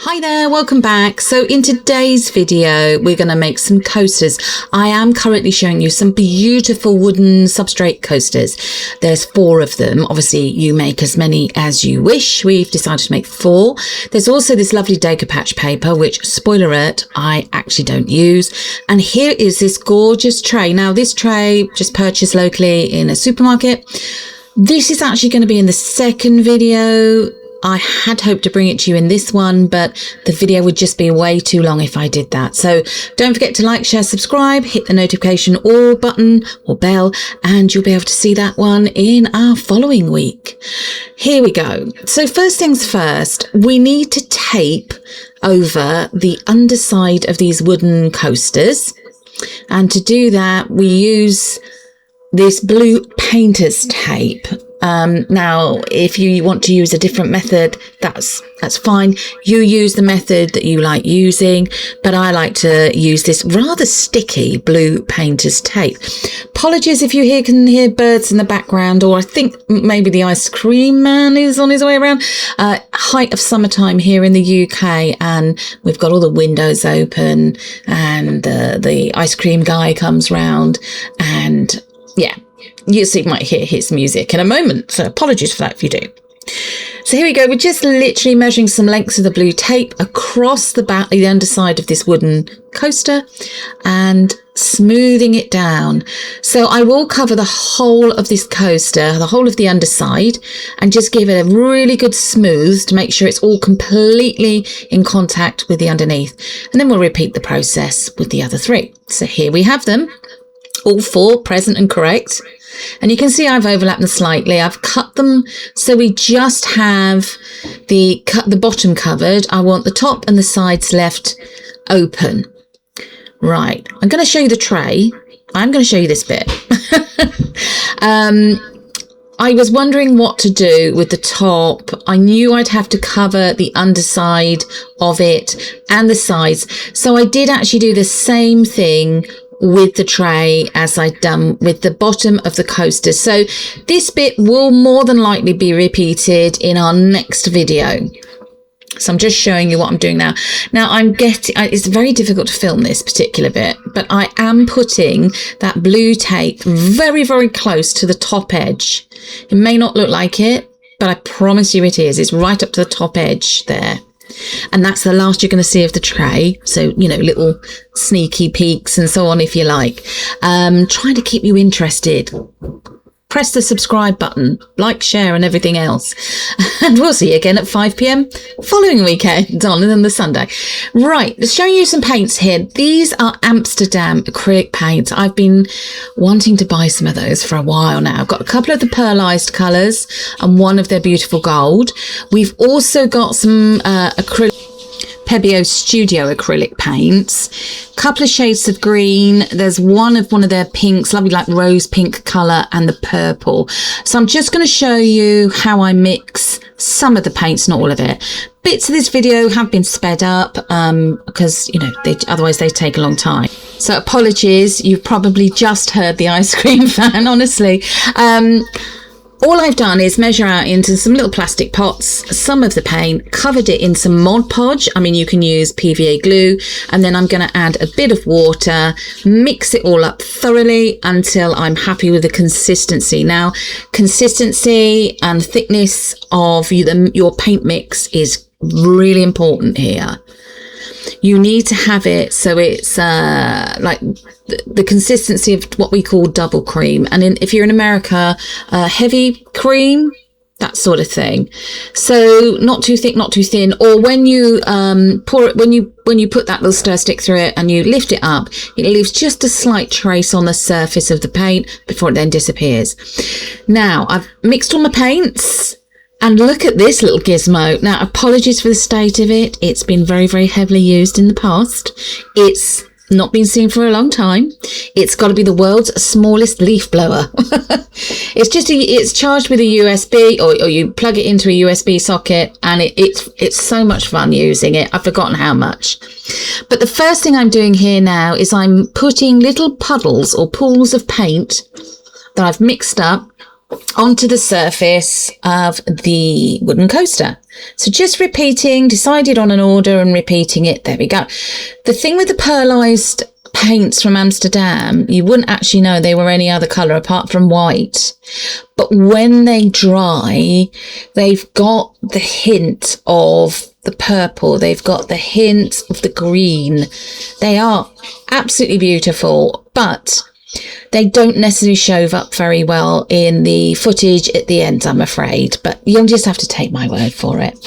Hi there, welcome back. So in today's video, we're going to make some coasters. I am currently showing you some beautiful wooden substrate coasters. There's 4 of them. Obviously, you make as many as you wish. We've decided to make 4. There's also this lovely decor patch paper, which, spoiler alert, I actually don't use. And here is this gorgeous tray. Now, this tray just purchased locally in a supermarket. This is actually going to be in the second video. I had hoped to bring it to you in this one, but the video would just be way too long if I did that. So don't forget to like, share, subscribe, hit the notification or button or bell, and you'll be able to see that one in our following week. Here we go. So first things first, we need to tape over the underside of these wooden coasters. And to do that, we use this blue painter's tape. Now, if you want to use a different method, that's fine. You use the method that you like using, but I like to use this rather sticky blue painter's tape. Apologies if you can hear birds in the background, or I think maybe the ice cream man is on his way around. Height of summertime here in the UK, and we've got all the windows open, and the ice cream guy comes round, and yeah. You might hear his music in a moment, so apologies for that if you do. So here we go. We're just literally measuring some lengths of the blue tape across the underside of this wooden coaster and smoothing it down. So I will cover the whole of this coaster, the whole of the underside, and just give it a really good smooth to make sure it's all completely in contact with the underneath. And then we'll repeat the process with the other 3. So here we have them. All 4 present and correct. And you can see I've overlapped them slightly. I've cut them so we just have the bottom covered. I want the top and the sides left open. Right. I'm going to show you the tray. I'm going to show you this bit. I was wondering what to do with the top. I knew I'd have to cover the underside of it and the sides. So I did actually do the same thing with the tray as I'd done with the bottom of the coaster. So this bit will more than likely be repeated in our next video. So I'm just showing you what I'm doing now. Now it's very difficult to film this particular bit, but I am putting that blue tape very, very close to the top edge. It may not look like it, but I promise you it is. It's right up to the top edge there. And that's the last you're going to see of the tray. So, little sneaky peeks and so on, if you like. Trying to keep you interested. Press the subscribe button, like, share and everything else. And we'll see you again at 5 p.m. following weekend on the Sunday. Right, showing you some paints here. These are Amsterdam acrylic paints. I've been wanting to buy some of those for a while now. I've got a couple of the pearlised colours and one of their beautiful gold. We've also got some acrylic Pebeo Studio acrylic paints, couple of shades of green. There's one of their pinks, lovely like rose pink colour, and the purple. So I'm just going to show you how I mix some of the paints, not all of it. Bits of this video have been sped up because otherwise they take a long time. So apologies, you've probably just heard the ice cream fan, honestly. All I've done is measure out into some little plastic pots some of the paint, covered it in some Mod Podge. I mean, you can use PVA glue, and then I'm going to add a bit of water, mix it all up thoroughly until I'm happy with the consistency. Now, consistency and thickness of your paint mix is really important here. You need to have it so it's like the consistency of what we call double cream, and if you're in America, heavy cream, that sort of thing. So not too thick, not too thin. Or when you pour it, when you put that little stir stick through it and you lift it up, it leaves just a slight trace on the surface of the paint before it then disappears. Now I've mixed all my paints. And look at this little gizmo. Now, apologies for the state of it. It's been very, very heavily used in the past. It's not been seen for a long time. It's got to be the world's smallest leaf blower. It's charged with a USB, or you plug it into a USB socket, and it's so much fun using it. I've forgotten how much. But the first thing I'm doing here now is I'm putting little puddles or pools of paint that I've mixed up onto the surface of the wooden coaster. So just repeating, decided on an order and repeating it. There we go. The thing with the pearlised paints from Amsterdam, you wouldn't actually know they were any other colour apart from white. But when they dry, they've got the hint of the purple. They've got the hint of the green. They are absolutely beautiful, but they don't necessarily show up very well in the footage at the end, I'm afraid, but you'll just have to take my word for it.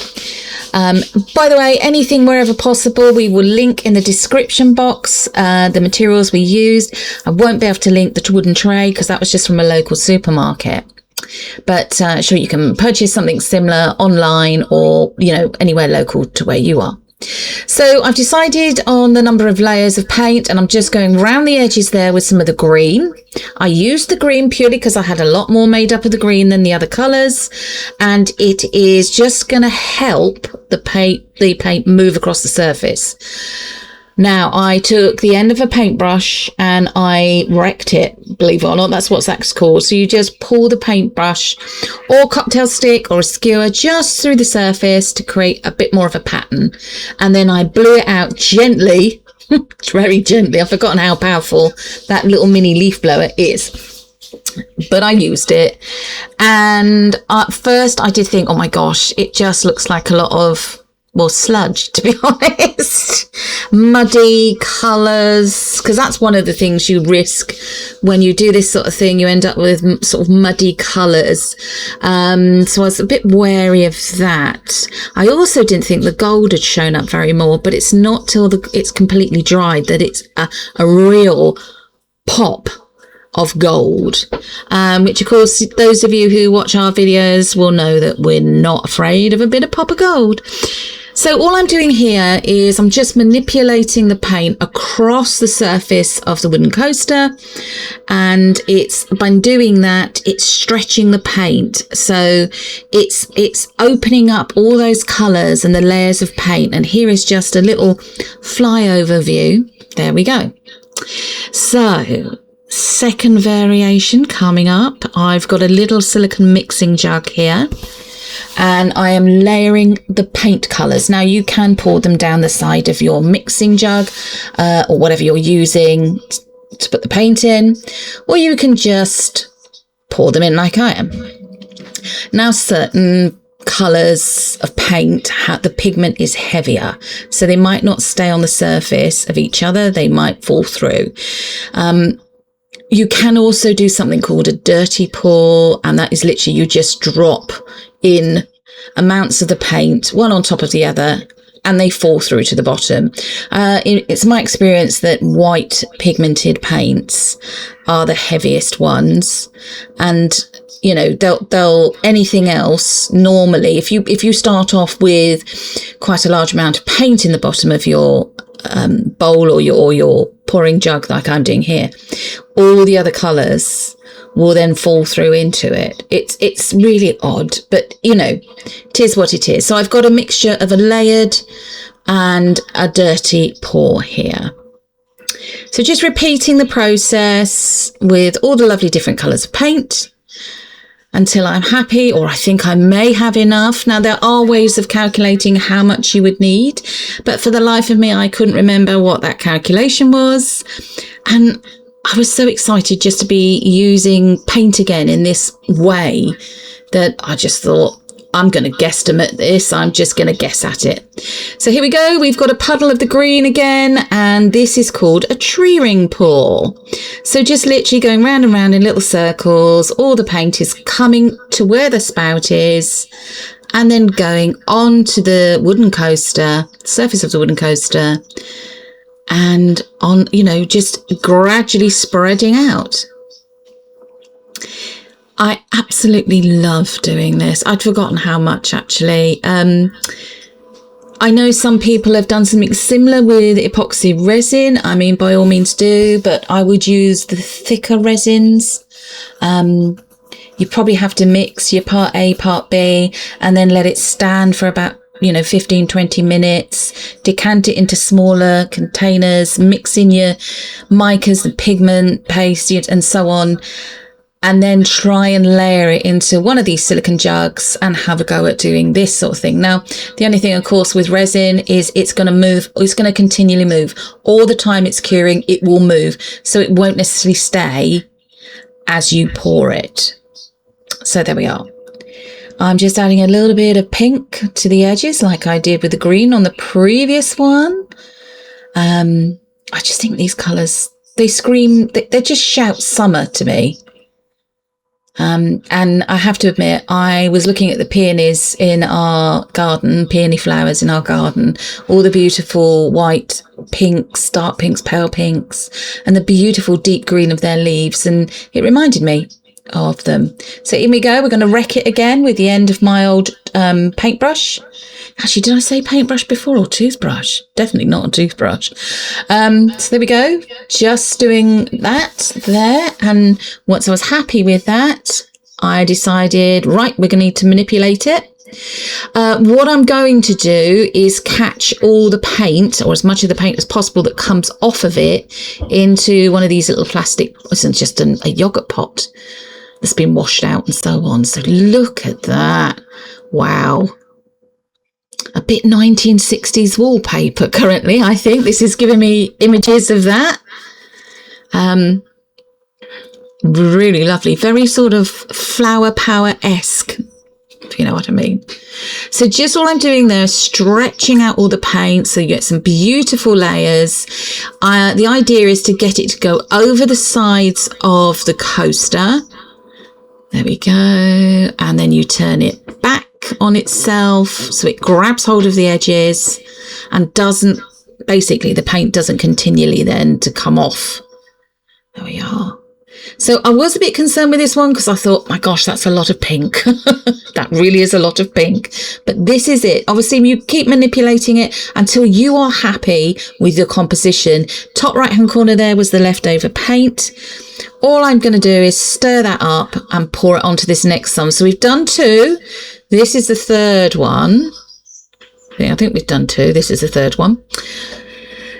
By the way, anything wherever possible, we will link in the description box the materials we used. I won't be able to link the wooden tray because that was just from a local supermarket. But sure, you can purchase something similar online or, you know, anywhere local to where you are. So I've decided on the number of layers of paint, and I'm just going around the edges there with some of the green. I used the green purely because I had a lot more made up of the green than the other colours, and it is just going to help the paint move across the surface. Now, I took the end of a paintbrush and I wrecked it, believe it or not, that's what that's called. So you just pull the paintbrush or cocktail stick or a skewer just through the surface to create a bit more of a pattern. And then I blew it out gently, very gently. I've forgotten how powerful that little mini leaf blower is. But I used it. And at first I did think, oh my gosh, it just looks like a lot of, well, sludge, to be honest. Muddy colours, because that's one of the things you risk when you do this sort of thing. You end up with sort of muddy colours. So I was a bit wary of that. I also didn't think the gold had shown up very more, but it's not till it's completely dried that it's a real pop of gold, which of course those of you who watch our videos will know that we're not afraid of a bit of pop of gold. So all I'm doing here is I'm just manipulating the paint across the surface of the wooden coaster, and it's by doing that it's stretching the paint, so it's opening up all those colours and the layers of paint. And here is just a little flyover view. There we go. So second variation coming up. I've got a little silicone mixing jug here, and I am layering the paint colours. Now you can pour them down the side of your mixing jug or whatever you're using to put the paint in, or you can just pour them in like I am. Now certain colours of paint, the pigment is heavier, so they might not stay on the surface of each other, they might fall through. You can also do something called a dirty pour, and that is literally you just drop in amounts of the paint, one on top of the other, and they fall through to the bottom. It's my experience that white pigmented paints are the heaviest ones, and you know they'll anything else normally, if you start off with quite a large amount of paint in the bottom of your bowl or your pouring jug like I'm doing here, all the other colours will then fall through into it. It's really odd, but you know, it is what it is. So I've got a mixture of a layered and a dirty pour here. So just repeating the process with all the lovely different colours of paint until I'm happy, or I think I may have enough. Now, there are ways of calculating how much you would need, but for the life of me, I couldn't remember what that calculation was. And I was so excited just to be using paint again in this way that I just thought, I'm going to guesstimate this. I'm just going to guess at it. So here we go. We've got a puddle of the green again, and this is called a tree ring pour. So just literally going round and round in little circles. All the paint is coming to where the spout is, and then going onto the wooden coaster, surface of the wooden coaster, and on, you know, just gradually spreading out. I absolutely love doing this. I'd forgotten how much, actually. I know some people have done something similar with epoxy resin. I mean, by all means do, but I would use the thicker resins. You probably have to mix your part A, part B, and then let it stand for about 15-20 minutes, decant it into smaller containers, mix in your micas, the pigment paste, and so on. and then try and layer it into one of these silicone jugs and have a go at doing this sort of thing. Now, the only thing, of course, with resin is it's going to move, it's going to continually move. All the time it's curing, it will move. So it won't necessarily stay as you pour it. So there we are. I'm just adding a little bit of pink to the edges like I did with the green on the previous one. I just think these colours, they scream, they just shout summer to me. And I have to admit, I was looking at the peonies in our garden, peony flowers in our garden, all the beautiful white pinks, dark pinks, pale pinks, and the beautiful deep green of their leaves. And it reminded me of them. So here we go. We're going to wreck it again with the end of my old paintbrush. Actually, did I say paintbrush before or toothbrush? Definitely not a toothbrush. So there we go. Just doing that there. And once I was happy with that, I decided, right, we're going to need to manipulate it. What I'm going to do is catch all the paint, or as much of the paint as possible that comes off of it, into one of these little plastic, this is just a yogurt pot that's been washed out and so on. So look at that. Wow. A bit 1960s wallpaper currently, I think. This is giving me images of that. Really lovely. Very sort of flower power-esque, if you know what I mean. So just all I'm doing there is stretching out all the paint so you get some beautiful layers. The idea is to get it to go over the sides of the coaster. There we go. And then you turn it back on itself so it grabs hold of the edges and doesn't, basically the paint doesn't continually then to come off. There we are. So I was a bit concerned with this one because I thought, my gosh, that's a lot of pink. That really is a lot of pink. But this is it. Obviously, you keep manipulating it until you are happy with your composition. Top right-hand corner there was the leftover paint. All I'm going to do is stir that up and pour it onto this next one. So we've done two. This is the third one. Yeah, I think we've done two. This is the third one.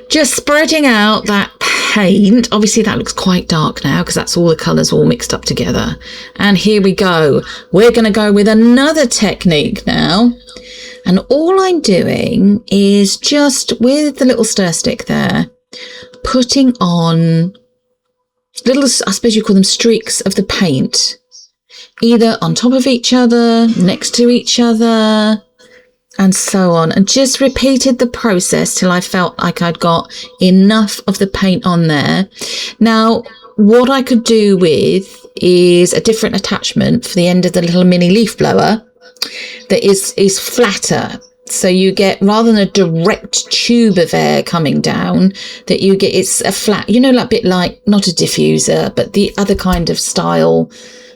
Just spreading out that paint. Obviously that looks quite dark now because that's all the colours all mixed up together. And here we go. We're going to go with another technique now. And all I'm doing is just with the little stir stick there, putting on little, I suppose you call them streaks of the paint, either on top of each other, next to each other, and so on, and just repeated the process till I felt like I'd got enough of the paint on there. Now, what I could do with is a different attachment for the end of the little mini leaf blower that is flatter. So you get, rather than a direct tube of air coming down, that you get, it's a flat, you know, like a bit like, not a diffuser, but the other kind of style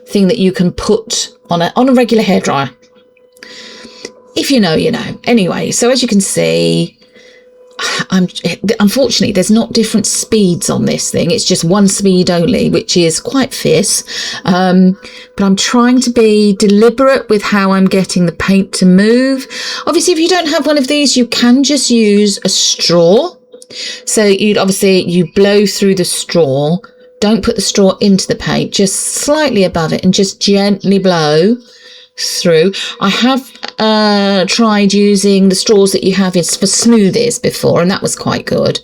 thing that you can put on a regular hairdryer. If you know, you know. Anyway, so as you can see, unfortunately, there's not different speeds on this thing. It's just one speed only, which is quite fierce. But I'm trying to be deliberate with how I'm getting the paint to move. Obviously, if you don't have one of these, you can just use a straw. So you blow through the straw. Don't put the straw into the paint, just slightly above it and just gently blow through. I have tried using the straws that you have for smoothies before, and that was quite good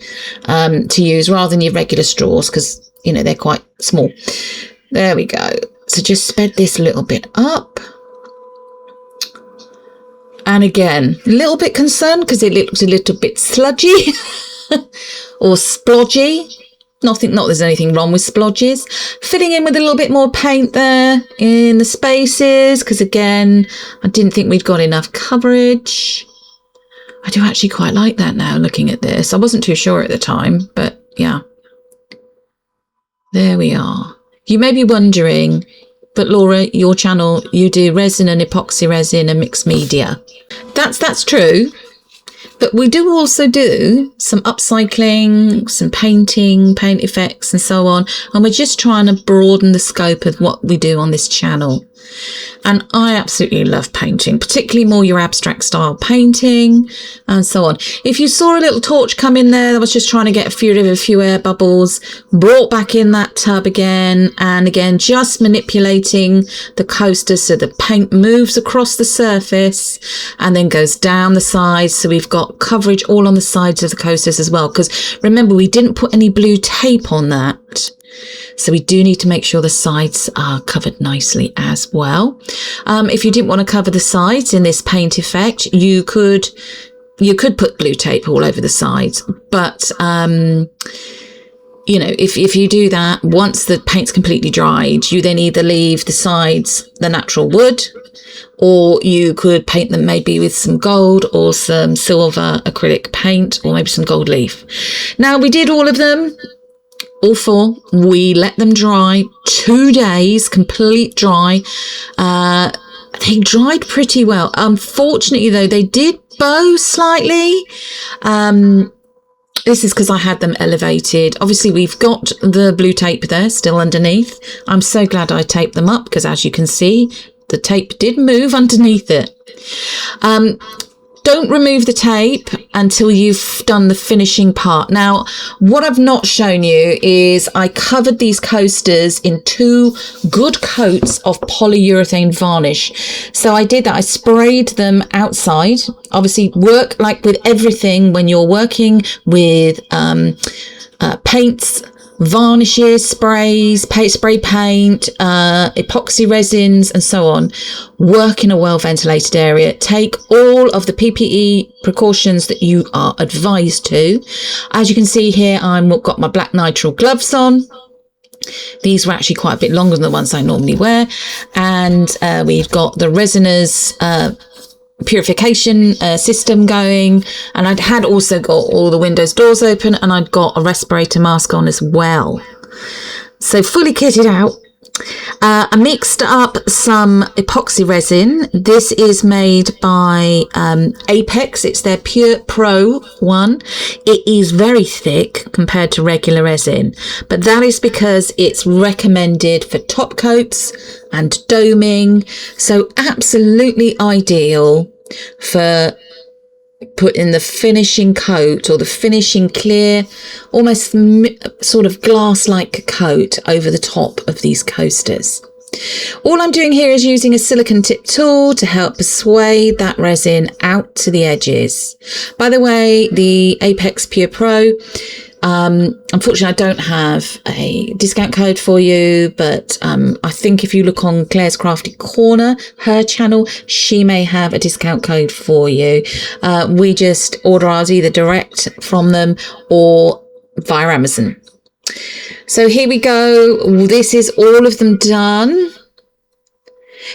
to use rather than your regular straws because, you know, they're quite small. There we go. So just sped this a little bit up. And again, a little bit concerned because it looks a little bit sludgy or splodgy. Not there's anything wrong with splodges. Filling in with a little bit more paint there in the spaces because, again, I didn't think we'd got enough coverage. I do actually quite like that now looking at this. I wasn't too sure at the time, but yeah. There we are. You may be wondering, but Laura, your channel, you do resin and epoxy resin and mixed media. That's true. But we do also do some upcycling, some painting, paint effects and so on. And we're just trying to broaden the scope of what we do on this channel. And I absolutely love painting, particularly more your abstract style painting and so on. If you saw a little torch come in there, I was just trying to get rid of a few air bubbles, brought back in that tub again, and again, just manipulating the coaster so the paint moves across the surface and then goes down the sides. So we've got coverage all on the sides of the coasters as well. Because remember, we didn't put any blue tape on that. So we do need to make sure the sides are covered nicely as well. If you didn't want to cover the sides in this paint effect, you could put blue tape all over the sides. But, you know, if you do that, once the paint's completely dried, you then either leave the sides the natural wood, or you could paint them maybe with some gold or some silver acrylic paint, or maybe some gold leaf. Now, we did all of them. All four. We let them dry 2 days, complete dry. They dried pretty well. Unfortunately, though, they did bow slightly. This is because I had them elevated. Obviously, we've got the blue tape there still underneath. I'm so glad I taped them up because, as you can see, the tape did move underneath it. Don't remove the tape until you've done the finishing part. Now, what I've not shown you is I covered these coasters in 2 good coats of polyurethane varnish. So I did that. I sprayed them outside. Obviously, work like with everything when you're working with paints, varnishes, sprays, spray paint, epoxy resins and so on. Work in a well ventilated area. Take all of the PPE precautions that you are advised to. As you can see here, I've got my black nitrile gloves on. These were actually quite a bit longer than the ones I normally wear. And we've got the Resiners purification system going, and I'd had also got all the windows, doors open, and I'd got a respirator mask on as well. So fully kitted out. I mixed up some epoxy resin. This is made by Apex. It's their Pure Pro one. It is very thick compared to regular resin, but that is because it's recommended for top coats and doming. So absolutely ideal for putting the finishing coat or the finishing clear, almost sort of glass-like coat over the top of these coasters. All I'm doing here is using a silicone tip tool to help persuade that resin out to the edges. By the way, the Apex Pure Pro, unfortunately, I don't have a discount code for you, but I think if you look on Claire's Crafty Corner, her channel, she may have a discount code for you. We just order ours either direct from them or via Amazon. So here we go. This is all of them done.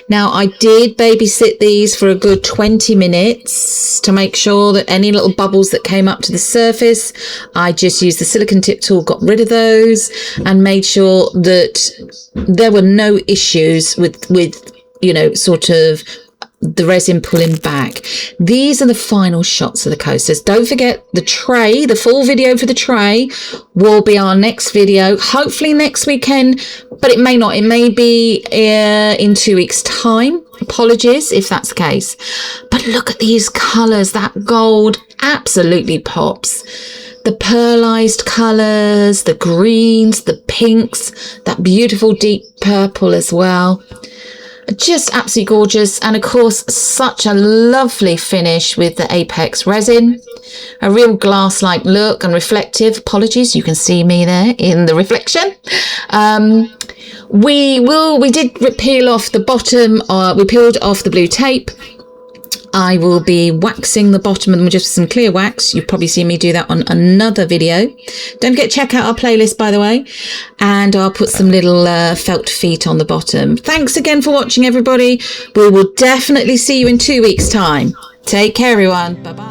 Now, I did babysit these for a good 20 minutes to make sure that any little bubbles that came up to the surface, I just used the silicone tip tool, got rid of those, and made sure that there were no issues with you know, sort of the resin pulling back. These are the final shots of the coasters. Don't forget the tray, the full video for the tray will be our next video, hopefully next weekend, but it may not. It may be in 2 weeks' time. Apologies if that's the case. But look at these colours. That gold absolutely pops. The pearlised colours, the greens, the pinks, that beautiful deep purple as well. Just absolutely gorgeous. And of course, such a lovely finish with the Apex resin. A real glass-like look and reflective. Apologies, you can see me there in the reflection. We did peel off the bottom. We peeled off the blue tape. I will be waxing the bottom with just some clear wax. You've probably seen me do that on another video. Don't forget to check out our playlist, by the way. And I'll put some little felt feet on the bottom. Thanks again for watching, everybody. We will definitely see you in 2 weeks' time. Take care, everyone. Bye-bye.